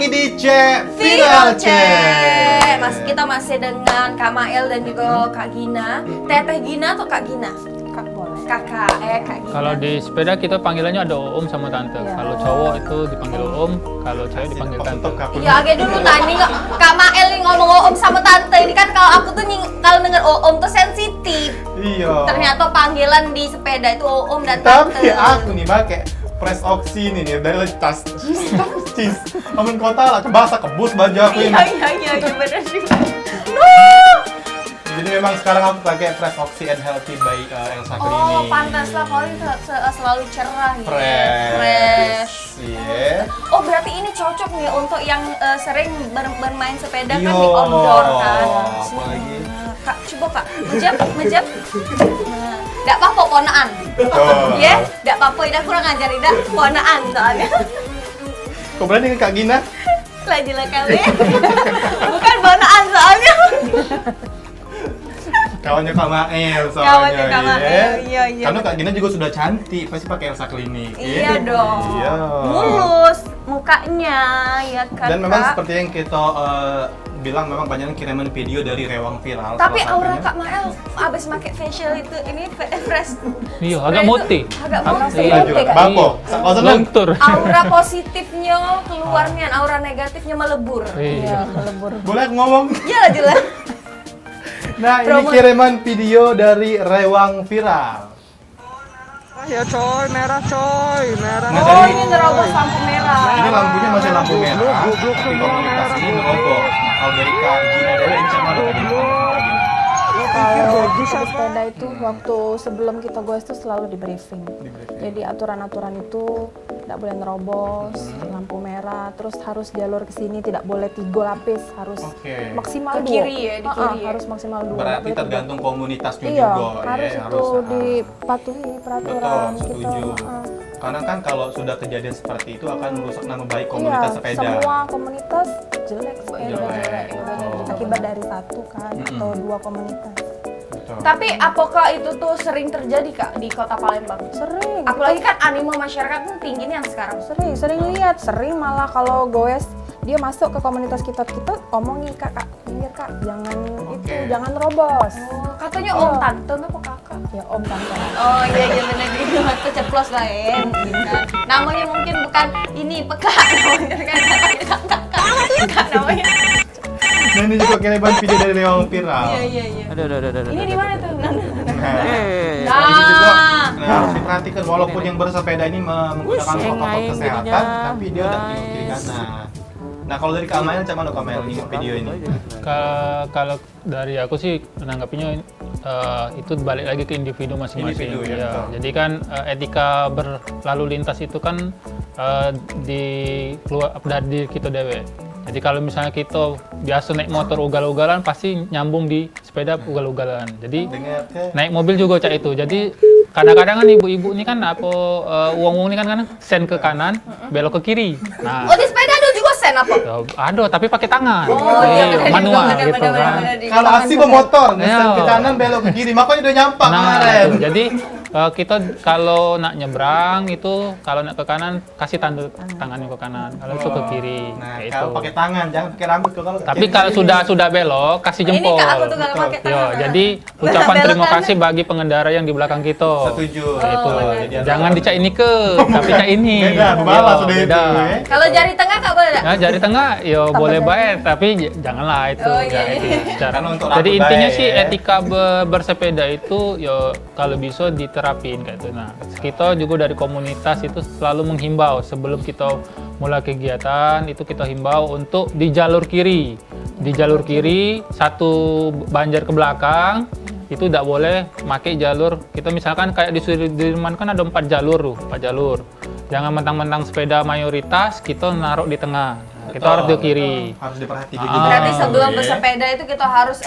lagi di Viral Cek. Kita masih dengan Kak Mael dan juga Kak Gina. Teteh Gina atau Kak Gina? Kak boleh. Kak Gina. Kalau di sepeda kita panggilannya ada om sama tante. Iya. Kalau cowok itu dipanggil om, kalau cewek dipanggil tante. Iya, agak dulu tadi Kak Mael nih ngomong om sama tante ini kan kalau aku tuh kalau denger om tuh sensitif. Iya. Ternyata panggilan di sepeda itu om dan tante. Tapi aku nih pakai press oksi nih dari tas cheese. Aman kota lah, bahasa kebus baju aku ini. Iya benar juga. Jadi memang sekarang aku pakai fresh oxy and healthy by Elsa Clinic. Oh, pantas lah kalau ini selalu cerah ya. Fresh. Iya. Oh, berarti ini cocok nih untuk yang sering bermain sepeda kan Iya. di outdoor kan. Apalagi. Kak, coba Kak, mejap. Nah, nggak apa-apa ponaan. Oh. Ya, nggak apa-apa, Ida kurang ajar Ida ponaan soalnya. Kok berani dengan Kak Gina? Lajilah kali. Bukan ponaan soalnya. Kawannya Kak Mael soalnya. Kawannya Kak Mael, iya. Karena Kak Gina juga sudah cantik, pasti pakai Elsa Clinic. Iya dong. Iya. Mulus mukanya, ya kan. Dan memang Kak? seperti yang kita bilang, memang banyak kiriman video dari Rewang Viral. Tapi salah aura satunya. Kak Mael abis pakai facial itu ini fresh. Iya, spray agak itu putih. Agak putih. Iya juga. Kak. Bako. Kalau senang. Luntur. Aura positifnya keluarnya, aura negatifnya melebur. Iya. Melebur. Boleh aku ngomong? Iya jelas. Nah, ini Promo. kiriman video dari Rewang Viral. Ya coy, merah coy, merah. Nah, Oh, dari- ini nerobos lampu merah. Ini lampunya masih lampu merah, Goblok tapi semua komunitas merah. ini nerobos. Kalau dari Kak Gina Dewa, ini sama Kak Gina. Kalau di sepeda itu waktu sebelum kita goes itu selalu di briefing. Jadi aturan-aturan itu tidak boleh nerobos, lampu merah, terus harus jalur ke sini tidak boleh 3 lapis, harus Oke. maksimal Ke 2. kiri ya, di kiri ya? Harus maksimal 2. Berarti tergantung komunitasnya Iya, juga harus ya, itu dipatuhi peraturan Betul, kita. setuju. Karena kan kalau sudah kejadian seperti itu akan merusak nama baik komunitas Iya, sepeda. semua komunitas jelek sepeda. Jelek, betul. Akibat dari satu kan atau 2 komunitas. Betul. Tapi apakah itu tuh sering terjadi Kak di Kota Palembang? Sering. Apalagi kan animo masyarakat tuh tinggi nih yang sekarang. Sering lihat, sering malah kalau goes dia masuk ke komunitas kita omongin kak pinggir kak jangan Oke. itu jangan robos. Oh, katanya om tante apa kakak? Ya om tante. Oh iya benar gitu, waktu ceplos lah ya mungkin kan. Namanya mungkin bukan ini peka namanya kan kakak namanya. Nah, ini juga kiriman video dari Rewang Viral. Iya. Aduh. Ini di mana tuh? Nah, ini juga harus diperhatikan walaupun yang bersepeda ini menggunakan protokol kesehatan, tapi dia udah di kiri kanan. Nah, kalau dari Kak Mael, cuman Kak Mael ini video ini. Kalau dari aku sih menanggapinya itu balik lagi ke individu masing-masing. Individu, ya, Iya. betul. Jadi kan etika berlalu lintas itu kan keluar dari diri kita dewe. Jadi kalau misalnya kita biasa naik motor ugal-ugalan pasti nyambung di sepeda ugal-ugalan. Jadi Dengar ke? naik mobil juga cak itu. Jadi kadang-kadang kan ibu-ibu ini kan uang-uang ini kan sen ke kanan, belok ke kiri. Nah, Oh di sepeda ada juga sen apa? ya, ada tapi pakai tangan. Oh iya benar manual benar, gitu benar, kan. benar, Kalau Asi bawa motor, ngesen Iya. ke kanan, belok ke kiri, makanya udah nyampak Nah, kemarin. itu. Jadi kita kalau nak nyebrang itu kalau nak ke kanan kasih tanda tangannya ke kanan, kalau itu ke kiri. Nah, kayak kalau itu. pakai tangan, jangan pakai rambut. Kalau Tapi kalau sudah belok kasih Ini jempol. Kak aku tuh kalau Betul. pakai Yo, tangan. jadi ucapan Belok terima kanan. kasih bagi pengendara yang di belakang kita. Setuju. Itu. Jadi Jangan dicak ini ke, tapi cak ini. Beda, pembalas Yo, sudah itu. beda. Ya. Kalau jari tengah Kak boleh enggak? Nah, jari tengah yo Tambah boleh jari. baik, tapi janganlah itu. Oh, Ya, iya, itu iya. secara- Karena untuk Jadi rambut intinya baik, sih ya. etika bersepeda itu yo kalau bisa diterapin kayak itu. Nah, kita juga dari komunitas itu selalu menghimbau sebelum kita mulai kegiatan itu kita himbau untuk di jalur kiri. Di jalur kiri satu banjar ke belakang itu tidak boleh pakai jalur kita misalkan kayak di Sudirman kan ada 4 jalur tuh, 4 jalur. Jangan mentang-mentang sepeda mayoritas kita naruh di tengah. Kita harus di kiri. Harus diperhatikan Ah. juga. Berarti sebelum Ya. bersepeda itu kita harus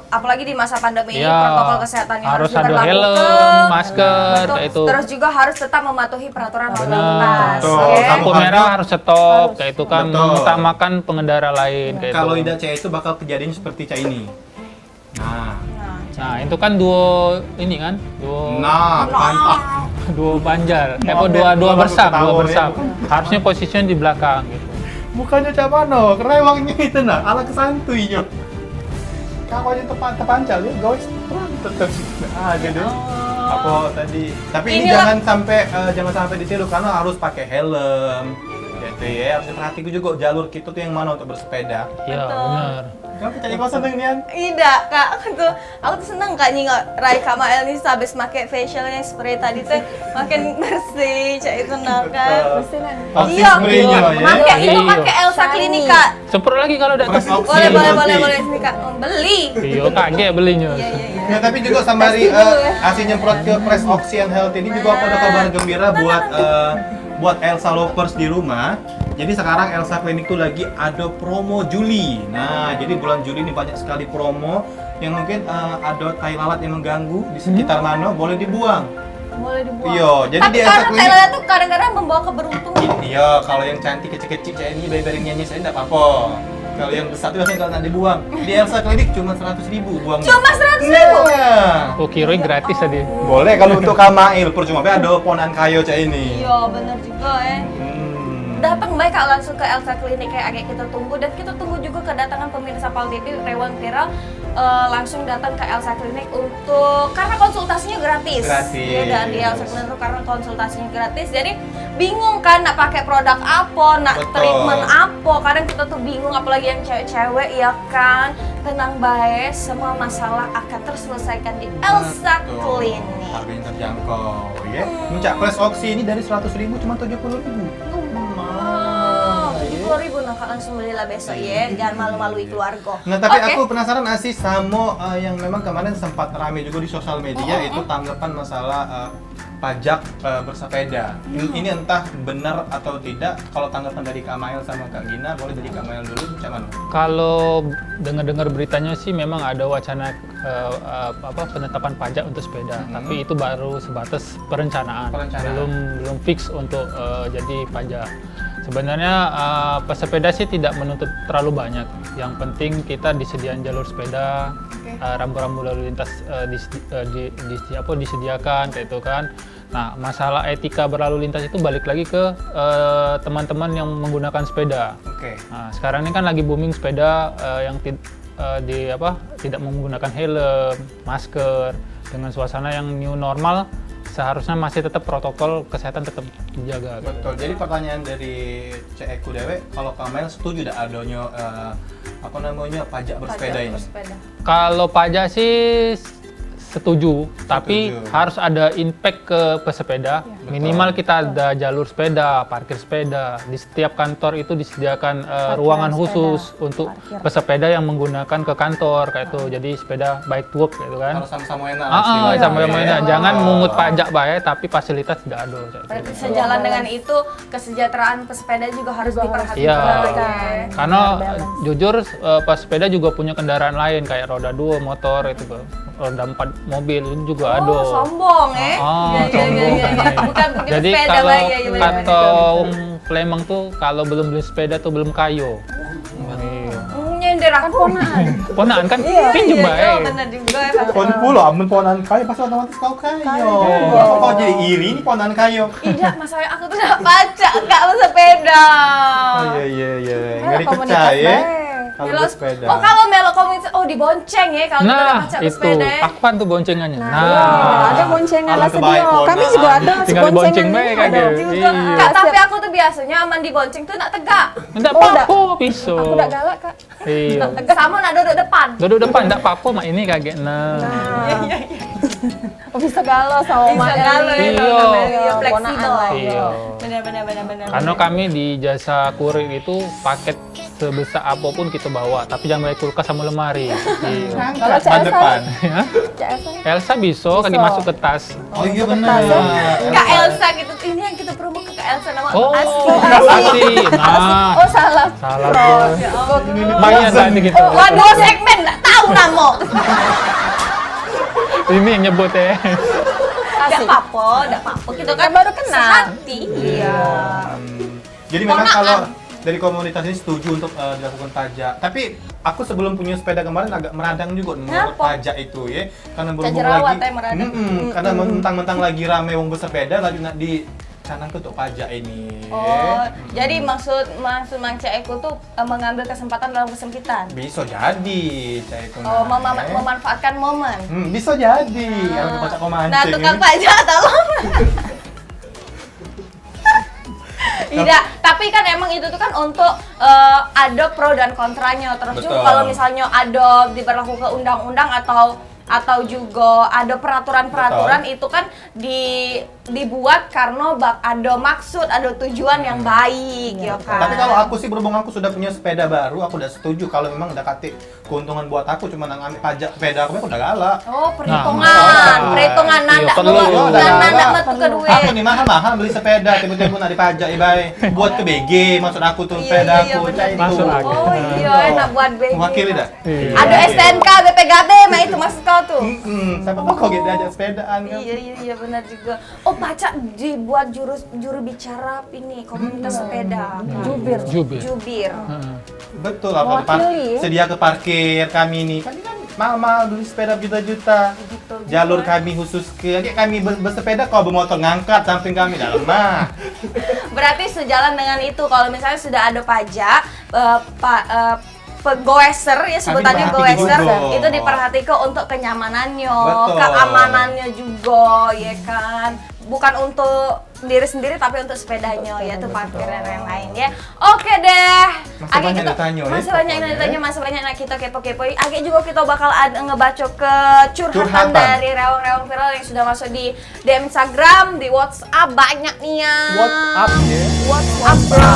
apalagi di masa pandemi ini Iya. protokol kesehatan yang Harus ada diberlakukan. helm, masker, Betul. kayak itu. Terus juga harus tetap mematuhi peraturan lalu Benar. lintas. Betul. Oke? Lampu merah harus stop, kayak itu kan Betul. mengutamakan pengendara lain kayak Kalau itu. tidak cek itu bakal kejadian seperti cak ini. Nah, Nah, itu kan duo ini kan, duo mantap. duo banjar. Maaf ya, Dua baru bersam, ketahuan dua ya. bersam. Harusnya posisinya di belakang gitu. Bukannya capano, kerewangnya itu nah, ala kesantuinya. Kawannya terpancal ya, guys. Tetap ada deh. Apa tadi? Tapi ini Inilah. jangan sampai ditiru karena harus pakai helm. Gitu ya, harus diperhatikan juga jalur kita tuh yang mana untuk bersepeda. Iya, benar. Kamu cari kosan dengan Nian? Tidak, Kak. Aku tuh seneng Kak nyingok Rai Kamael nih habis make facialnya spray tadi tuh makin bersih, cak itu nah kan. Bersih kan? Pasti Iya, spraynya ya. Make itu Iya. pakai Elsa Klinik, Kak. Semprot lagi kalau udah Press oksi Boleh, boleh, nanti. boleh, boleh sini Kak. Beli. Iya, kaget belinya. Iya, iya, iya. Ya, tapi juga sembari Testing dulu ya. asih nyemprot ke Press Oxy and Health ini juga aku ada kabar gembira buat Elsa lovers di rumah. Jadi sekarang Elsa Klinik tuh lagi ada promo Juli. Nah, jadi bulan Juli ini banyak sekali promo yang mungkin ada tai lalat yang mengganggu di sekitar mana boleh dibuang. Boleh dibuang. Iya, jadi Tapi di Elsa karena Klinik. Thailand tuh kadang-kadang membawa keberuntungan. Iya, kalau yang cantik kecil-kecil kayak ini bayi-bayi nyanyi saya enggak apa-apa. Kalau yang besar tuh biasanya kalau nggak dibuang. Di Elsa Klinik cuma 100.000 buangnya. Cuma 100.000? Nah. Oh, kirain gratis tadi. Boleh kalau untuk Kamail, percuma be ada ponan kayo cak ini. Iya, bener juga ya. Datang baik Kak langsung ke Elsa Klinik kayak agak kita tunggu dan kita tunggu juga kedatangan pemirsa Pal TV Rewan Viral langsung datang ke Elsa Klinik untuk karena konsultasinya gratis. Gratis. Ya dan di Elsa Klinik tuh karena konsultasinya gratis. Jadi bingung kan nak pakai produk apa, nak Betul. treatment apa. Kadang kita tuh bingung apalagi yang cewek-cewek ya kan. Tenang baik, semua masalah akan terselesaikan di Elsa Klinik. Harganya terjangkau, ya. Muncak Press Oxy ini dari 100.000 cuma 70.000. Oh, 70.000 nah Kak langsung belilah besok ya. Jangan malu-malui keluarga. Nah, tapi Oke. aku penasaran Asih sama yang memang kemarin sempat rame juga di sosial media itu tanggapan masalah pajak bersepeda. Ini entah benar atau tidak. Kalau tanggapan dari Kak Mael sama Kak Gina, boleh dari Kak Mael dulu, macam mana? Kalau dengar-dengar beritanya sih memang ada wacana penetapan pajak untuk sepeda, tapi itu baru sebatas perencanaan. belum fix untuk jadi pajak. Sebenarnya pesepeda sih tidak menuntut terlalu banyak. Yang penting kita disediakan jalur sepeda, rambu-rambu lalu lintas disediakan kayak itu kan. Nah, masalah etika berlalu lintas itu balik lagi ke teman-teman yang menggunakan sepeda. Oke. Nah, sekarang ini kan lagi booming sepeda yang tidak menggunakan helm, masker, dengan suasana yang new normal. Seharusnya masih tetap protokol kesehatan tetap dijaga. Betul. Jadi pertanyaan dari Cek Eku Dewe, kalau Kak Mael setuju tidak adanya pajak bersepeda ini? Kalau pajak sih setuju, tapi harus ada impact ke pesepeda. Minimal kita ada jalur sepeda, parkir sepeda. Di setiap kantor itu disediakan ruangan khusus untuk pesepeda yang menggunakan ke kantor kayak itu. Jadi sepeda bike to work gitu kan. Harus sama-sama enak. Sama-sama enak. Jangan mungut pajak baik, tapi fasilitas tidak ada. Berarti sejalan dengan itu kesejahteraan pesepeda juga harus diperhatikan. Iya. Karena jujur pesepeda juga punya kendaraan lain kayak roda 2 motor itu, roda 4 mobil itu juga ada. Oh, sombong ya. Bukan punya Jadi sepeda kalau baik ya. kantong Palembang tuh kalau belum beli sepeda tuh belum kayo. Nyender aku. Ponaan kan pinjem baik. Benar juga ya. Pon pulo, amun ponan kayo pasti otomatis kau kayo. Apa kau jadi iri nih ponan kayo? Tidak, masalahnya aku tuh gak pajak, gak bersepeda. Oh iya. Nggak dipecah ya. Kalau bersepeda. Oh, kalau melo komunitas, dibonceng ya kalau kita gak pajak itu bersepeda ya. kapan tuh boncengannya? Ada boncengan lah Kalau kebaik sedia. pona. Kami juga ada Tinggal dibonceng baik kan Juga, gitu. Kak, tapi aku tuh biasanya aman dibonceng tuh gak tegak. Enggak apa-apa, bisa. Aku udah galak, Kak. Iya. Sama nak duduk depan. Duduk depan enggak apa-apa, mak ini kaget. Oh, bisa galau sama Bisa Mak galau ya, Eli. kalau namanya Iya, fleksibel. ponaan lah. Iya. Benar. Karena kami di jasa kurir itu paket sebesar apapun kita bawa, tapi jangan bawa kulkas sama lemari. Iya. Kalau Depan CS depan. Ya. CS Elsa bisa, kaki masuk ke tas. Oh iya benar. Kak Elsa gitu, ini yang kita promo ke Kak Elsa nama Oh, asli. asli. Nah, Oh, salah. salah bro. Bayar tadi gitu. Waduh, segmen gak tahu nama. Ini yang nyebut ya. Gak apa-apa. Kita kan baru kenal. sehati. Iya. Jadi memang Ponaan. kalau dari komunitas ini setuju untuk dilakukan pajak. Tapi aku sebelum punya sepeda kemarin agak meradang juga menurut Kenapa? pajak itu ya. Karena berhubung jerawat lagi ya meradang. karena mentang-mentang lagi rame wong bersepeda lagi nak canangku untuk pajak ini. Oh, jadi maksud Mang Caiku tuh mengambil kesempatan dalam kesempitan. Bisa jadi, Caiku. Oh, memanfaatkan momen. Bisa jadi. Kalau pajak kau mancing. Nah, tukang pajak tolong. Tidak, tapi kan emang itu tuh kan untuk ada pro dan kontranya. Terus juga Betul. kalau misalnya ada diberlakukan undang-undang atau juga ada peraturan-peraturan itu kan dibuat karena ada maksud, ada tujuan yang baik, ya kan. Tapi kalau aku sih berhubung aku sudah punya sepeda baru, aku udah setuju kalau memang udah kate keuntungan buat aku cuma ngambil pajak sepeda aku udah galak. Oh, perhitungan, Nah, perhitungan iya, nanda perlu. nanda metu ke duit. Aku nih mahal-mahal beli sepeda, tiba-tiba nak dipajak ibai. Buat ke BG, maksud aku tuh sepeda Iya, aku. benar. Cai, Masuk itu. lagi. Oh iya, enak buat baby. Mewakili dah. Iya. Ada STNK, BPKB, mah itu maksud kau tuh. Siapa tahu kau gitu aja sepedaan kan. Iya benar juga. Oh, baca dibuat juru bicara ini komunitas sepeda. Jubir. Jubir. Betul, apa Mewakili. sedia ke parkir kami nih. Kami kan mahal-mahal beli sepeda juta-juta. Gitu. Jalur kami khusus kayak kami bersepeda kalau bermotor ngangkat samping kami dalam mah. Berarti sejalan dengan itu kalau misalnya sudah ada pajak pegoeser ya sebutannya Kami goeser perhatikan itu diperhatikan untuk kenyamanannya, Betul. keamanannya juga ya kan. Bukan untuk diri sendiri tapi untuk sepedanya ya tuh parkiran yang lain ya. Oke deh. Masih banyak ditanya ya, masih banyak yang pokoknya. ditanya, masih banyak yang kita kepo-kepoin. Agak juga kita bakal ngebaca ke curhatan Curhatan. dari rewang-rewang viral yang sudah masuk di DM Instagram, di WhatsApp banyak nih ya. WhatsApp ya. WhatsApp bro,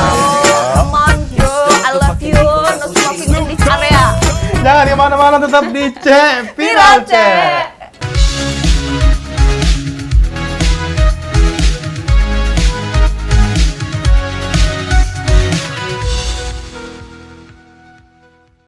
come on bro, I love you, no smoking in this area. Jangan di mana-mana tetap di Cek Viral Cek.